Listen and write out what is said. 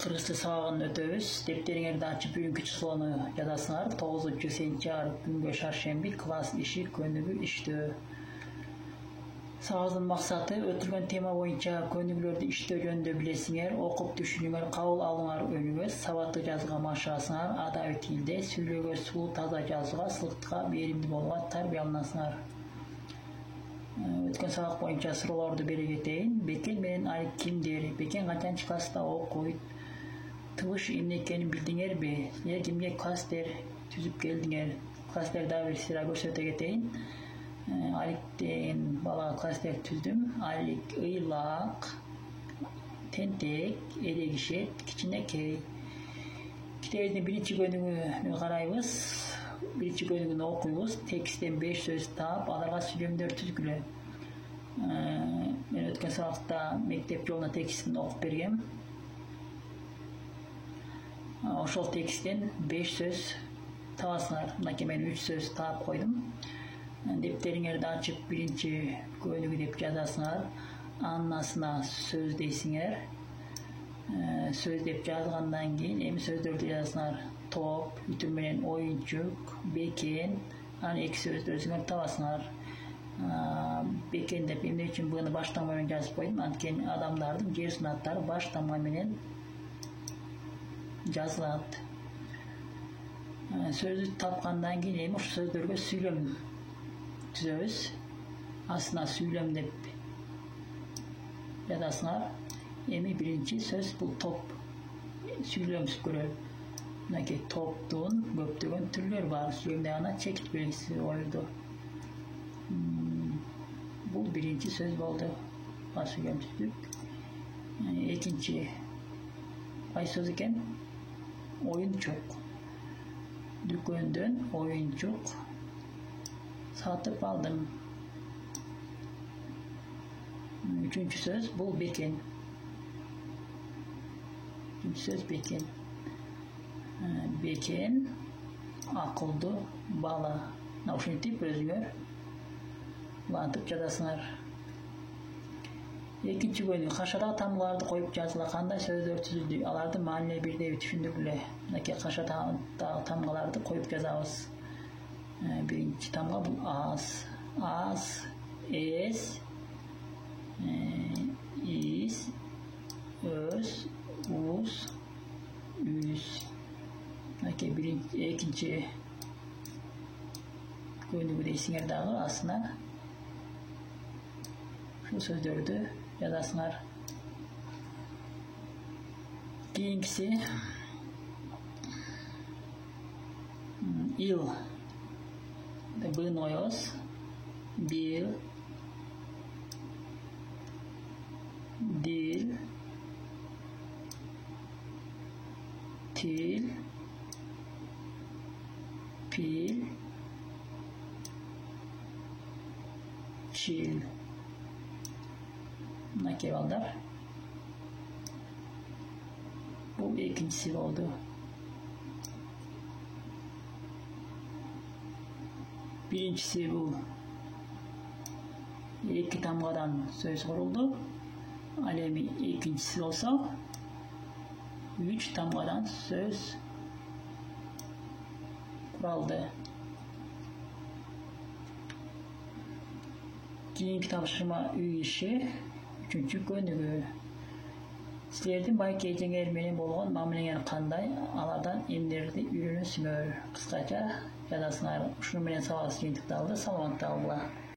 кыргызча сабагын өтөбүз. Дептериңерди ачып бүгүнкү числону жазасыңар. 9-сентябрь күнгө шаршемби класс иши көнүгүү иштөө. Сабагыбыздын максаты өтүлгөн тема боюнча көнүгүүлөрдү иштөө жөнүндө билесиңер, окуп түшүнүңөр, кабыл алууңар өнүгөс, сабаттуу жазууга машыгасыңар, адабий тилде сүйлөөгө сулуу таза жазууга, сылыктыкка беримдүү болууга тарбияланасыңар. Өткөн сабак боюнча суроолорду бере кетейин. Бекен менен Алик кимдер? Бекен канчанчы класста окуйт? Тыбыш эмне экенин билдиңерби? Силер кимге класстер түзүп келдиңер? Класстер дагы бир сыйра көрсөтө кетейин. Алик деген балага класстер түздүм. Алик ыйлак, тентек, эрегишет, кичинекей. Китебиздин биринчи көнүгүнү карайбыз. Биринчи көнүгүнү окуйбуз. Тексттен 5 сөз таап, аларга сүйлөмдөр түзгүлө. Мен өткөн сабакта мектеп жолуна текстин окуп бергем. Ошол тексттен 5 сөз табасыңар. Мынакей мен 3 сөз таап койдум. Дептериңерди ачып биринчи көнүгүү деп жазасыңар. Анын астына сөз дейсиңер. Сөз деп жазгандан кийин эми сөздөрдү жазасыңар. Топ, үтүм менен оюнчук, бекен, анан 2 сөздү өзүңөр табасыңар. Бекен деп эмне үчүн буну баш таңба менен жазып койдум? Анткени адамдардын жер сунаттары баш таңба менен жазылат. Сөздү тапкандан кийин эми ушул сөздөргө сүйлөм түзөбүз. Астына сүйлөм деп жазасыңар. Эми биринчи сөз бул топ. Сүйлөмсүз көрөлү. Мынакей топтун көптөгөн түрлөрү бар. Сүйлөмдө гана чекит белгиси коюлду. Бул биринчи сөз болду. Сүйлөмсүздүк. Экинчи кайсы сөз экен? Оюнчук. Дүкөндөн оюнчук сатып алдым. Үчүнчү сөз бул бекен. Үчүнчү сөз бекен. Бекен акылдуу бала. Ушинтип өзүңөр улантып жазасыңар. Экинчи көнүгүү кашадагы тамгаларды коюп жазгыла. Кандай сөздөр түзүлдү? Алардын маанилери бирдейби түшүндүргүлө. Мынакей кашадагы тамгаларды коюп жазабыз. Биринчи тамга бул аз. Аз, эс, из, өз, уз, үз. Мынакей экинчи көнүгүү дейсиңер дагы астына ушул сөздөрдү жазасыңар. Кийинкиси ил. Быны коебуз. Бил, дил, тил, пил, чил. Мынакей балдар. Бул экинчиси болду. Биринчиси бул эки тамгадан сөз курулду. Ал эми экинчиси болсо 3 тамгадан сөз куралды. Кийинки тапшырма үй иши, 3-чү көнүгүү. Силердин байке эжеңер менен болгон мамилеңер кандай? Алардан эмнелерди үйрөнөсүңөр? Кыскача жазасыңар. Ушуну менен сабагыбыз жыйынтыкталды. Саламатта болгула.